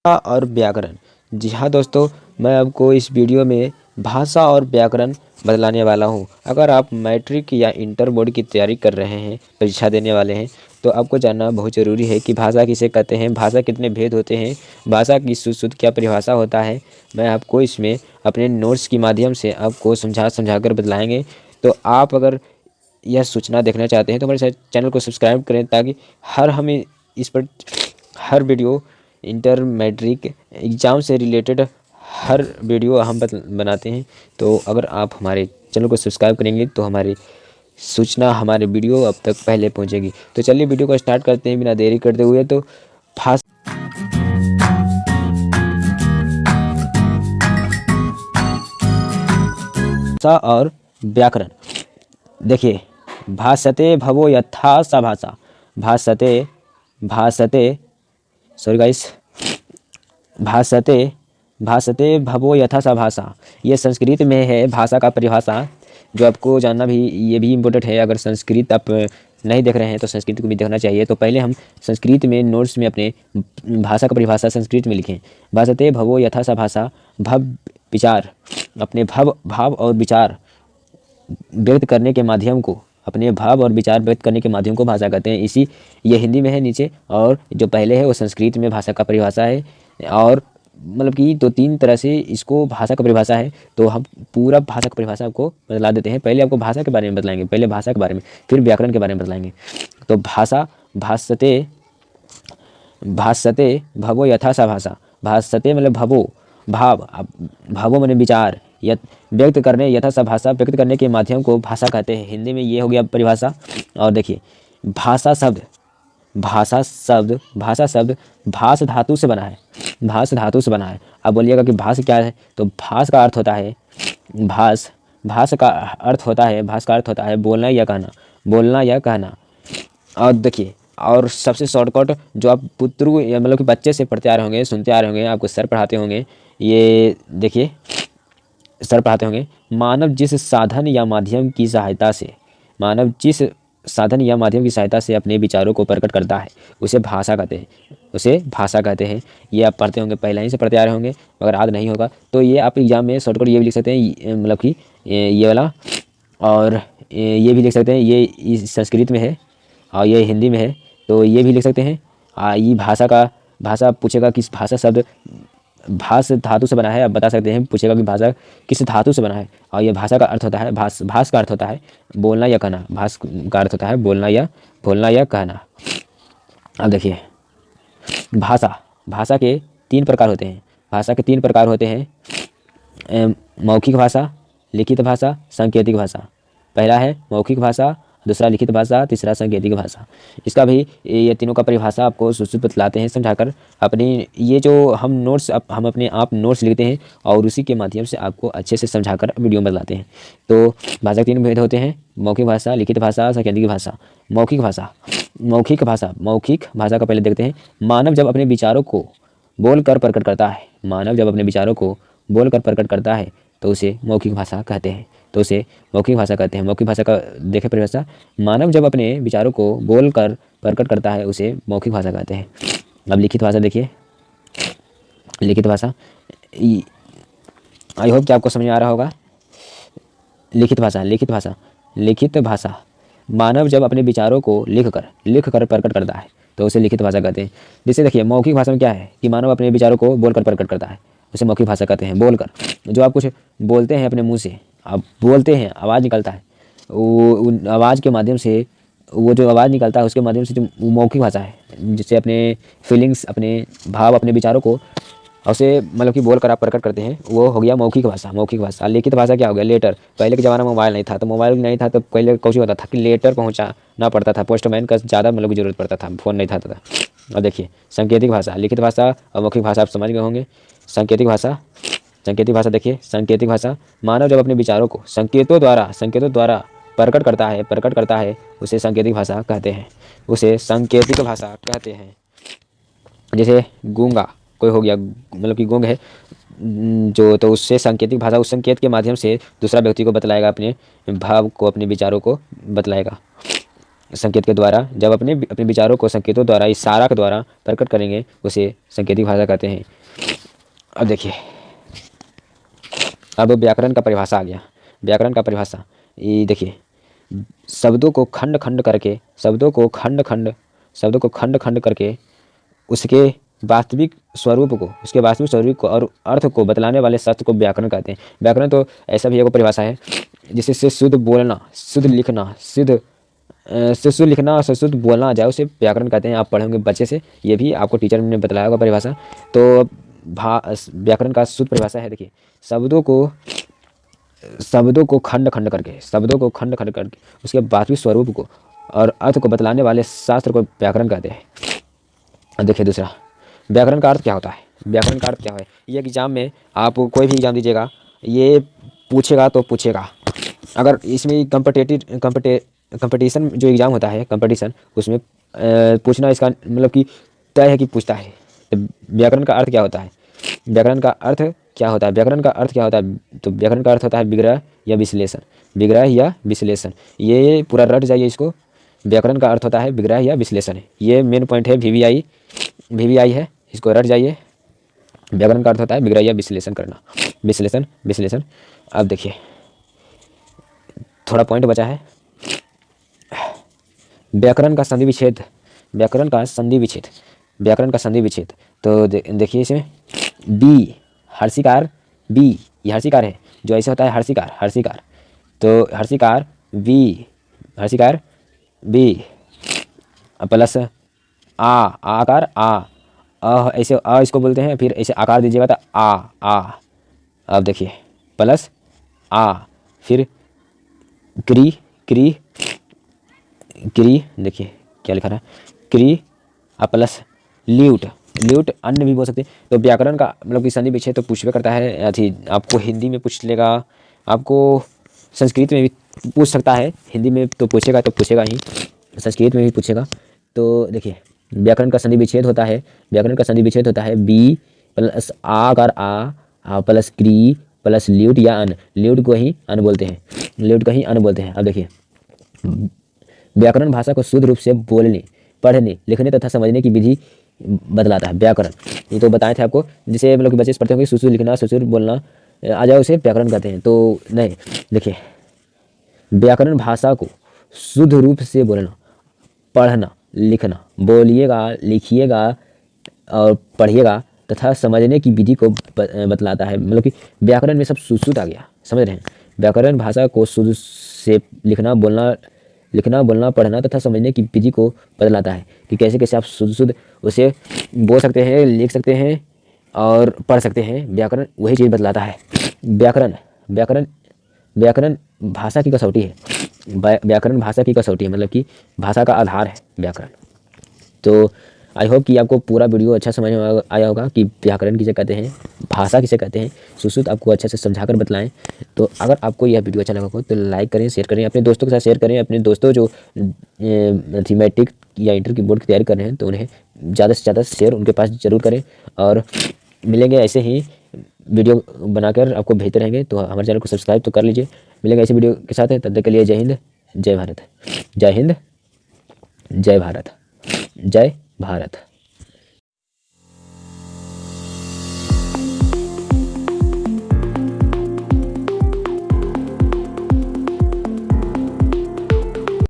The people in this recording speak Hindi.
और व्याकरण। जी हाँ दोस्तों, मैं आपको इस वीडियो में भाषा और व्याकरण बतलाने वाला हूँ। अगर आप मैट्रिक या इंटर बोर्ड की तैयारी कर रहे हैं, परीक्षा देने वाले हैं, तो आपको जानना बहुत ज़रूरी है कि भाषा किसे कहते हैं, भाषा कितने भेद होते हैं, भाषा की शुद्ध क्या परिभाषा होता है। मैं आपको इसमें अपने नोट्स के माध्यम से आपको समझा कर बतलाएँगे। तो आप अगर यह सूचना देखना चाहते हैं तो हमारे चैनल को सब्सक्राइब करें, ताकि हमें इस पर हर वीडियो इंटर मैट्रिक एग्ज़ाम से रिलेटेड हर वीडियो हम बनाते हैं। तो अगर आप हमारे चैनल को सब्सक्राइब करेंगे तो हमारी सूचना, हमारे वीडियो अब तक पहले पहुंचेगी। तो चलिए वीडियो को स्टार्ट करते हैं बिना देरी करते हुए। तो भाषा और व्याकरण देखिए। भाषते भवो यथा सा भाषा, भाषते भाषते सॉरी गाइस, भाषते भाषते भवो यथा सा भाषा, ये संस्कृत में है भाषा का परिभाषा, जो आपको जानना भी ये भी इम्पोर्टेंट है। अगर संस्कृत आप नहीं देख रहे हैं तो संस्कृत को भी देखना चाहिए। तो पहले हम संस्कृत में नोट्स में अपने भाषा का परिभाषा संस्कृत में लिखें। भाषते भवो यथा सा भाषा, भव विचार, अपने भाव और विचार व्यक्त करने के माध्यम को, अपने भाव और विचार व्यक्त करने के माध्यम को भाषा कहते हैं। इसी ये हिंदी में है नीचे, और जो पहले है वो संस्कृत में भाषा का परिभाषा है। और मतलब कि दो तीन तरह से इसको भाषा का परिभाषा है। तो हम पूरा भाषा का परिभाषा आपको बतला देते हैं। पहले आपको भाषा के बारे में बतलाएंगे, पहले भाषा के बारे में, फिर व्याकरण के बारे में बतलाएंगे। तो भाषा, भाषते भाषते भवो यथा सा भाषा, भाषते मतलब भवो भाव, भावो मैंने विचार, व्यक्त करने, यथा सा भाषा व्यक्त करने के माध्यम को भाषा कहते हैं। हिंदी में ये हो गया परिभाषा। और देखिए, भाषा शब्द, भाषा शब्द भास धातु से बना है, भास धातु से बना है। अब बोलिएगा कि भास क्या है, तो भास का अर्थ होता है, भास का अर्थ होता है, भास का अर्थ होता है बोलना या कहना, बोलना या कहना। और देखिए, और सबसे शॉर्टकट जो आप पुत्रु या मतलब कि बच्चे से पढ़ते आ रहे होंगे, सुनते आ रहे होंगे, आपको सर पढ़ाते होंगे, ये देखिए सर पढ़ाते होंगे, मानव जिस साधन या माध्यम की सहायता से, मानव जिस साधन या माध्यम की सहायता से अपने विचारों को प्रकट करता है, उसे भाषा कहते हैं, उसे भाषा कहते हैं। ये आप पढ़ते होंगे, पहले ही से पढ़ते आ रहे होंगे, अगर याद नहीं होगा तो ये आप एग्जाम में शॉर्टकट ये भी लिख सकते हैं, मतलब कि ये वाला, और ये भी लिख सकते हैं, ये इस संस्कृत में है और ये हिंदी में है, तो ये भी लिख सकते हैं। ये भाषा पूछेगा किस भाषा शब्द भास धातु से बना है, आप बता सकते हैं। पूछेगा कि भाषा किस धातु से बना है, और ये भाषा का अर्थ होता है, भास का अर्थ होता है बोलना या कहना, भास का अर्थ होता है बोलना या कहना। अब देखिए, भाषा के तीन प्रकार होते हैं, भाषा के तीन प्रकार होते हैं, मौखिक भाषा, लिखित भाषा, सांकेतिक भाषा। पहला है मौखिक भाषा, दूसरा लिखित भाषा, तीसरा सांकेतिक भाषा। इसका भी ये तीनों का परिभाषा आपको सुश्रुत बतलाते हैं समझाकर। अपनी ये जो हम नोट्स हम अपने आप नोट्स लिखते हैं और उसी के माध्यम से आपको अच्छे से समझाकर वीडियो में बतलाते हैं। तो भाषा के तीन भेद होते हैं, मौखिक भाषा, लिखित भाषा, सांकेतिक भाषा। मौखिक भाषा का पहले देखते हैं। मानव जब अपने विचारों को बोलकर प्रकट करता है, मानव जब अपने विचारों को बोलकर प्रकट करता है तो उसे मौखिक भाषा कहते हैं, तो उसे मौखिक भाषा कहते हैं। मौखिक भाषा का देखें परिभाषा, मानव जब अपने विचारों को बोलकर प्रकट करता है उसे मौखिक भाषा कहते हैं। अब लिखित भाषा देखिए, लिखित भाषा, आई होप कि आपको समझ में आ रहा होगा। लिखित भाषा मानव जब अपने विचारों को लिखकर प्रकट करता है तो उसे लिखित भाषा कहते हैं। जैसे देखिए, मौखिक भाषा में क्या है कि मानव अपने विचारों को बोलकर प्रकट करता है, उसे मौखिक भाषा कहते हैं। बोलकर, जो आप कुछ बोलते हैं अपने मुंह से, आप बोलते हैं, आवाज़ निकलता है, वो आवाज़ के माध्यम से, वो जो आवाज़ निकलता है उसके माध्यम से जो मौखिक भाषा है, जिससे अपने फीलिंग्स, अपने भाव, अपने विचारों को उसे मतलब कि बोल कर आप प्रकट करते हैं, वो हो गया मौखिक भाषा। मौखिक भाषा। लिखित भाषा क्या हो गया, लेटर। पहले के ज़माना में मोबाइल नहीं था, तो पहले कुछ होता था कि लेटर पहुँचाना पड़ता था, पोस्टमैन का ज़्यादा मतलब की जरूरत पड़ता था, फ़ोन नहीं था। और देखिए, सांकेतिक भाषा, लिखित भाषा और मौखिक भाषा आप समझ गए होंगे। सांकेतिक भाषा देखिए, सांकेतिक भाषा, मानव जब अपने विचारों को संकेतों द्वारा प्रकट करता है उसे सांकेतिक भाषा कहते हैं, उसे सांकेतिक भाषा कहते हैं। जैसे गूंगा कोई हो गया, मतलब कि गूंग है जो, तो उससे सांकेतिक भाषा, उस संकेत के माध्यम से दूसरा व्यक्ति को बतलाएगा, अपने भाव को, अपने विचारों को बतलाएगा। संकेत के द्वारा जब अपने अपने विचारों को संकेतों द्वारा, इशारा के द्वारा प्रकट करेंगे उसे सांकेतिक भाषा कहते हैं। अब देखिए, अब व्याकरण का परिभाषा आ गया। व्याकरण का परिभाषा ये देखिए, शब्दों को खंड खंड करके, शब्दों को खंड खंड करके उसके वास्तविक स्वरूप को, और अर्थ को बतलाने वाले शास्त्र को व्याकरण कहते हैं। व्याकरण तो ऐसा भी एक परिभाषा है जिससे शुद्ध बोलना, शुद्ध लिखना, शुद्ध लिखना और शुद्ध बोलना आ जाए उसे व्याकरण कहते हैं। आप पढ़े होंगे बच्चे से, ये भी आपको टीचर ने बताया होगा परिभाषा। तो व्याकरण का शुद्ध परिभाषा है, देखिए, शब्दों को खंड खंड करके, उसके वास्तविक स्वरूप को और अर्थ को बतलाने वाले शास्त्र को व्याकरण कहते हैं। अब देखिए दूसरा, व्याकरण का अर्थ क्या होता है। व्याकरण का अर्थ क्या है, ये एग्जाम में आप कोई भी एग्जाम दीजिएगा ये पूछेगा तो पूछेगा। अगर इसमें कंपटीशन जो एग्ज़ाम होता है, कंपटीशन, उसमें पूछना इसका मतलब कि तय है कि पूछता है। तो व्याकरण का अर्थ क्या होता है, व्याकरण का अर्थ क्या होता है, व्याकरण का अर्थ क्या होता है, तो व्याकरण का अर्थ होता है विग्रह या विश्लेषण, विग्रह या विश्लेषण। ये पूरा रट जाइए इसको, व्याकरण का अर्थ होता है विग्रह या विश्लेषण है। ये मेन पॉइंट है, वीवीआई है, इसको रट जाइए। व्याकरण का अर्थ होता है विग्रह या विश्लेषण करना, विश्लेषण। अब देखिए थोड़ा पॉइंट बचा है, व्याकरण का संधि विच्छेद, व्याकरण का संधि विच्छेद। तो देखिए इसमें बी, हर्षिकार बी, ये हर्षिकार है जो ऐसे होता है, हर्षिकार। तो हर्षिकार बी प्लस आकार ऐसे इसको बोलते हैं, फिर ऐसे आकार दीजिएगा तो आ। अब देखिए प्लस आ, फिर क्री, देखिए क्या लिखा है, क्री प्लस ल्यूट अन्य भी बोल सकते हैं। तो व्याकरण का मतलब कि संधि विच्छेद तो पूछबे करता है, अथी आपको हिंदी में पूछ लेगा, आपको संस्कृत में भी पूछ सकता है, हिंदी में तो पूछेगा ही, संस्कृत में भी पूछेगा। तो देखिए व्याकरण का संधि विच्छेद होता है, बी प्लस आकार आ प्लस क्री प्लस ल्यूट या अन, ल्यूट को ही अन बोलते हैं। अब देखिए, व्याकरण भाषा को शुद्ध रूप से बोलने, पढ़ने, लिखने तथा समझने की विधि बतलाता है। व्याकरण ये तो बताए थे आपको, जिसे मतलब कि बच्चे पढ़ते होंगे सुसु लिखना, सुसु बोलना आ जाए उसे व्याकरण कहते हैं। तो नहीं, देखिए व्याकरण भाषा को शुद्ध रूप से बोलना, पढ़ना, लिखना, बोलिएगा, लिखिएगा और पढ़िएगा तथा समझने की विधि को बतलाता है। मतलब कि व्याकरण में सब शुद्ध आ गया, समझ रहे हैं। व्याकरण भाषा को शुद्ध से लिखना, बोलना, पढ़ना तथा समझने की विधि को बतलाता है कि कैसे कैसे आप शुद्ध उसे बोल सकते हैं, लिख सकते हैं और पढ़ सकते हैं। व्याकरण वही चीज़ बतलाता है। व्याकरण भाषा की कसौटी है, मतलब कि भाषा का आधार है व्याकरण। तो आई होप कि आपको पूरा वीडियो अच्छा समझ में आया होगा कि व्याकरण किसे कहते हैं, भाषा किसे कहते हैं, सुश्रुत आपको अच्छे से समझाकर बतलाएं। तो अगर आपको यह वीडियो अच्छा लगा हो तो लाइक करें, शेयर करें, अपने दोस्तों के साथ शेयर करें। अपने दोस्तों जो मैट्रिक या इंटर की बोर्ड की तैयारी कर रहे हैं तो उन्हें ज़्यादा से ज़्यादा शेयर उनके पास जरूर करें। और मिलेंगे ऐसे ही वीडियो बनाकर आपको भेजते रहेंगे, तो हमारे चैनल को सब्सक्राइब तो कर लीजिए। मिलेंगे ऐसे वीडियो के साथ, तब तक के लिए जय हिंद, जय भारत। जय हिंद, जय भारत, जय भारत।